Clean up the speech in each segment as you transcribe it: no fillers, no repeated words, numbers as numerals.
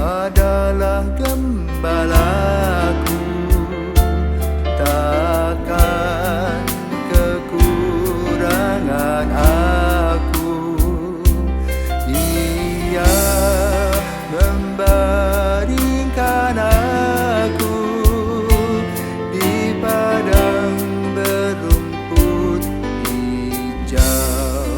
adalah gembalaku, takkan kekurangan aku. Ia membaringkan aku di padang berumput hijau.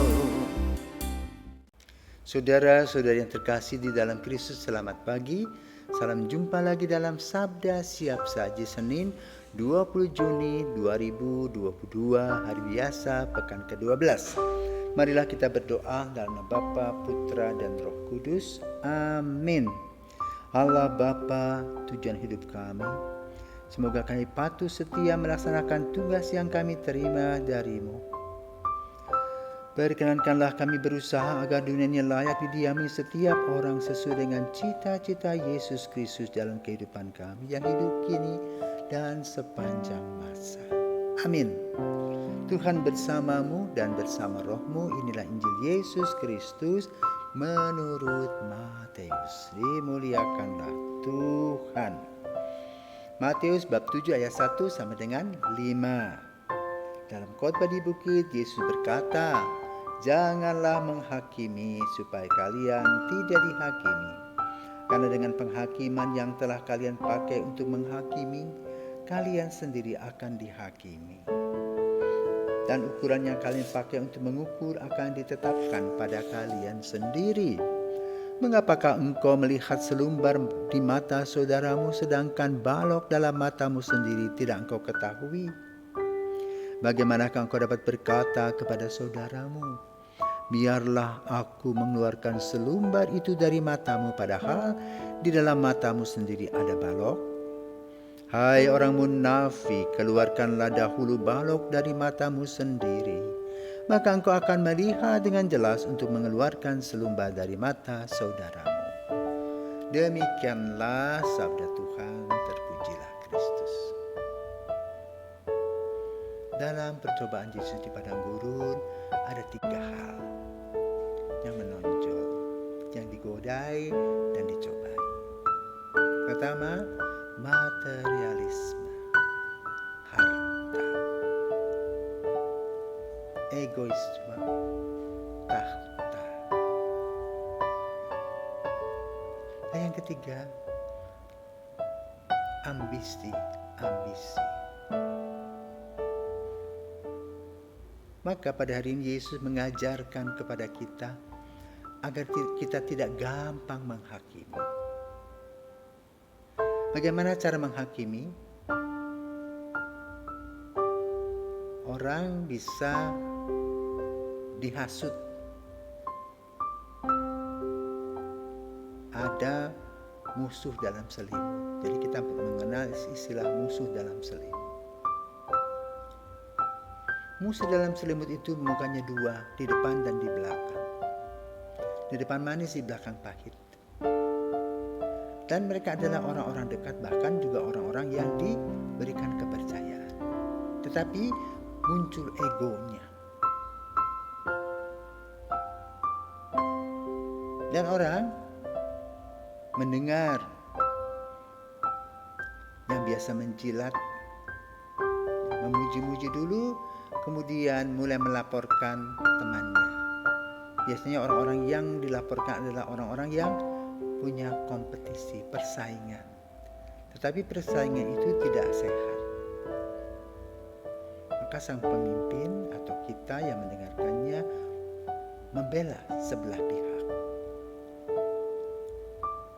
Saudara-saudari yang terkasih di dalam Kristus, selamat pagi. Salam jumpa lagi dalam Sabda Siap Saji Senin 20 Juni 2022, hari biasa pekan ke-12. Marilah kita berdoa dalam nama Bapa, Putra dan Roh Kudus. Amin. Allah Bapa, tujuan hidup kami, semoga kami patuh setia melaksanakan tugas yang kami terima dari-Mu. Perkenankanlah kami berusaha agar dunia ini layak didiami setiap orang sesuai dengan cita-cita Yesus Kristus dalam kehidupan kami yang hidup kini dan sepanjang masa. Amin. Tuhan bersamamu dan bersama rohmu. Inilah Injil Yesus Kristus menurut Matius. Dimuliakanlah Tuhan. Matius bab 7 ayat 1 sampai dengan 5. Dalam khotbah di bukit, Yesus berkata, "Janganlah menghakimi supaya kalian tidak dihakimi. Karena dengan penghakiman yang telah kalian pakai untuk menghakimi, kalian sendiri akan dihakimi. Dan ukuran yang kalian pakai untuk mengukur akan ditetapkan pada kalian sendiri. Mengapakah engkau melihat selumbar di mata saudaramu, sedangkan balok dalam matamu sendiri tidak engkau ketahui? Bagaimanakah engkau dapat berkata kepada saudaramu, biarlah aku mengeluarkan selumbar itu dari matamu, padahal di dalam matamu sendiri ada balok? Hai orang munafik, keluarkanlah dahulu balok dari matamu sendiri, maka engkau akan melihat dengan jelas untuk mengeluarkan selumbar dari mata saudaramu." Demikianlah sabda Tuhan, terpujilah Kristus. Dalam percobaan Yesus di padang gurun, ada 3 hal yang menonjol, yang digodai dan dicobai. Pertama, materialisme, harta, egoisme, tahta. Dan yang ketiga, ambisi. Maka pada hari ini Yesus mengajarkan kepada kita agar kita tidak gampang menghakimi. Bagaimana cara menghakimi? Orang bisa dihasut. Ada musuh dalam selimut. Jadi kita mengenal istilah musuh dalam selimut. Musuh dalam selimut itu mukanya 2, di depan dan di belakang. Di depan manis, di belakang pahit. Dan mereka adalah orang-orang dekat, bahkan juga orang-orang yang diberikan kepercayaan. Tetapi muncul egonya. Dan orang mendengar yang biasa menjilat, memuji-muji dulu, kemudian mulai melaporkan temannya. Biasanya orang-orang yang dilaporkan adalah orang-orang yang punya kompetisi, persaingan. Tetapi persaingan itu tidak sehat. Maka sang pemimpin atau kita yang mendengarkannya membela sebelah pihak.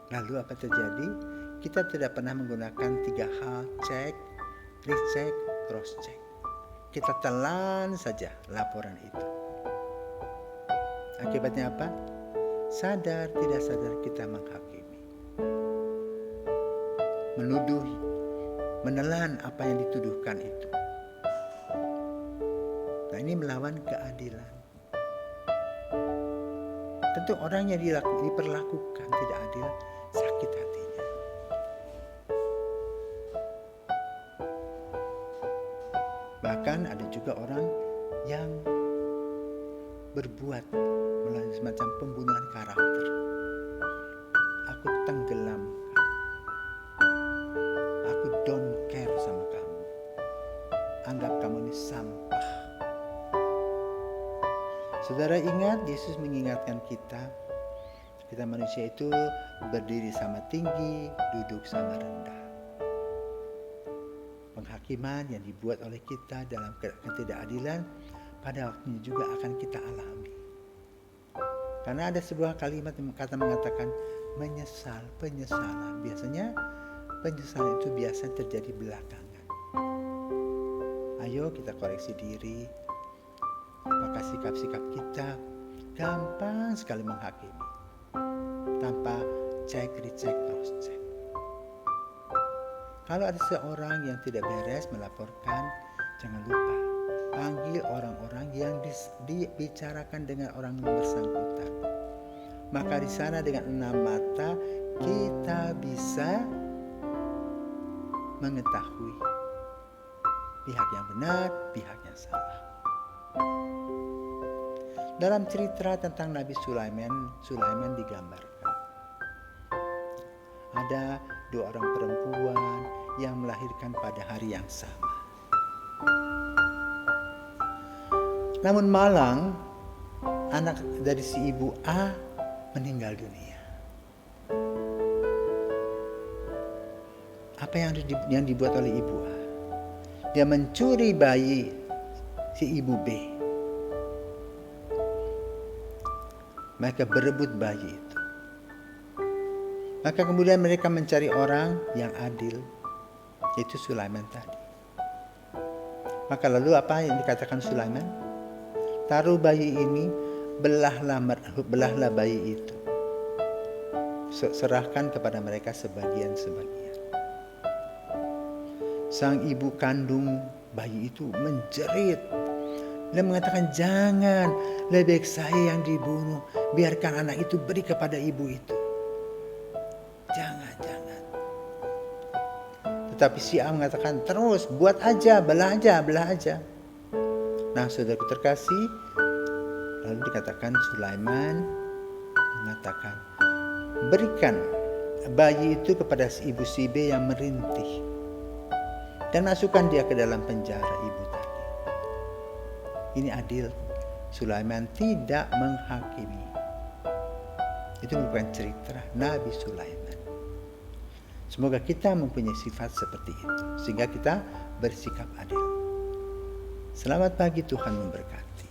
Lalu apa terjadi? Kita tidak pernah menggunakan 3 hal, cek, recheck, cross check. Kita telan saja laporan itu. Akibatnya apa? Sadar tidak sadar kita menghakimi, menuduh, menelan apa yang dituduhkan itu. Nah, ini melawan keadilan. Tentu orang yang diperlakukan tidak adil, sakit hatinya. Bahkan ada juga orang yang berbuat melalui semacam pembunuhan karakter. Aku tenggelam Saudara ingat, Yesus mengingatkan kita manusia itu berdiri sama tinggi, duduk sama rendah. Penghakiman yang dibuat oleh kita dalam ketidakadilan pada waktunya juga akan kita alami. Karena ada sebuah kalimat yang mengatakan penyesalan. Biasanya penyesalan itu biasa terjadi belakangan. Ayo kita koreksi diri. Apakah sikap-sikap kita gampang sekali menghakimi tanpa cek, recheck, cross check. Kalau ada seorang yang tidak beres melaporkan, jangan lupa panggil orang-orang yang dibicarakan dengan orang yang bersangkutan. Maka di sana dengan 6 mata kita bisa mengetahui pihak yang benar, pihak yang salah. Dalam cerita tentang Nabi Sulaiman digambarkan. Ada 2 orang perempuan yang melahirkan pada hari yang sama. Namun malang, anak dari si ibu A meninggal dunia. Apa yang dibuat oleh ibu A? Dia mencuri bayi si ibu B. Mereka berebut bayi itu. Maka kemudian mereka mencari orang yang adil, yaitu Sulaiman tadi. Maka lalu apa yang dikatakan Sulaiman? Taruh bayi ini, belahlah bayi itu. Serahkan kepada mereka sebagian-sebagian. Sang ibu kandung bayi itu menjerit. Dia mengatakan, jangan, lebih baik saya yang dibunuh. Biarkan anak itu beri kepada ibu itu. Jangan. Tetapi si A mengatakan, terus buat aja, belah aja. Nah, saudaraku terkasih, lalu dikatakan Sulaiman mengatakan, berikan bayi itu kepada si ibu si B yang merintih. Dan masukkan dia ke dalam penjara ibu tadi. Ini adil. Sulaiman tidak menghakimi. Itu bukan cerita Nabi Sulaiman. Semoga kita mempunyai sifat seperti itu, sehingga kita bersikap adil. Selamat pagi, Tuhan memberkati.